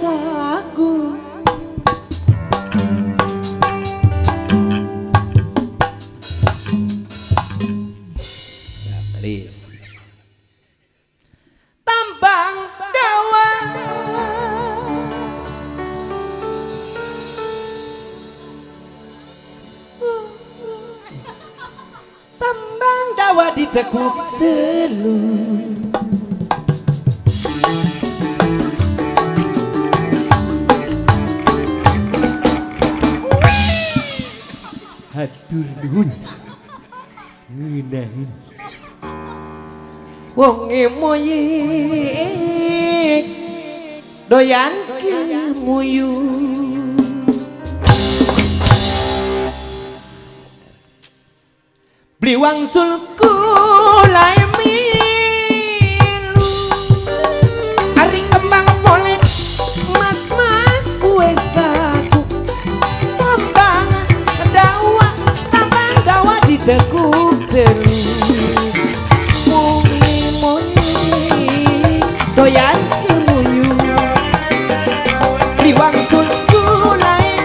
kuesaku. Tambang dawa tambang dawa ditekuk telu hatur nuhun ngeunaheun wong emoyek doyan kemuyu beli wangsulku lae milu ari kembang polet mas kue saku tambang dawa ditekuk terus doyan kemuyu liwang sulku lain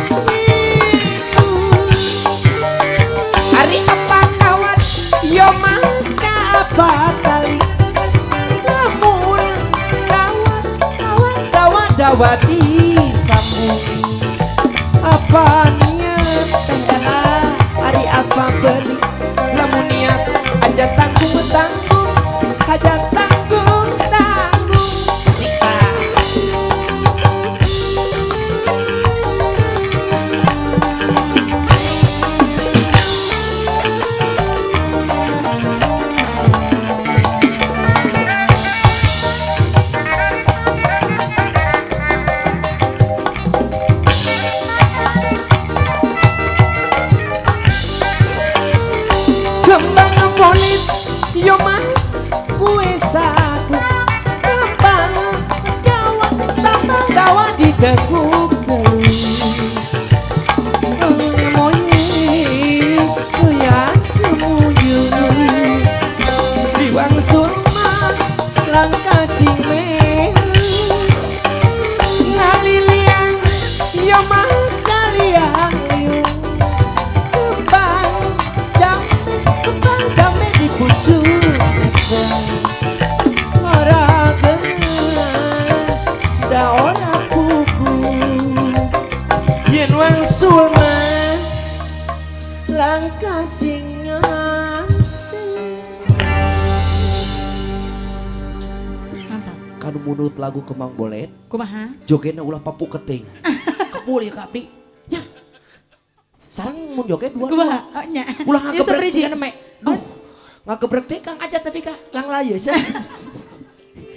hari apa kawan yo mas apa kali namun kawan dawa disambung apa niat tengah hari apa beli lamun niat aja tanggung aja tanggung kembang polit yo mas kue saku tambang dawa ditekuk terus emoyek doyan kemuyu liwang surma langkah sing ngaliliang yo mas kaliang damai di pucuk ora da ora kuku yen wangsul mah langkah sing Mantap. kanu munut lagu Kembang Bolet Kumaha? jogetna ulah papu keting kebul ya Kak Abdi nya sareng mun joget dua Kumaha? Oh nya. ulah Ieu ngagebrek sapriji. cigan me duh ngagebrek teh Kang aja tapi Kak lang layeus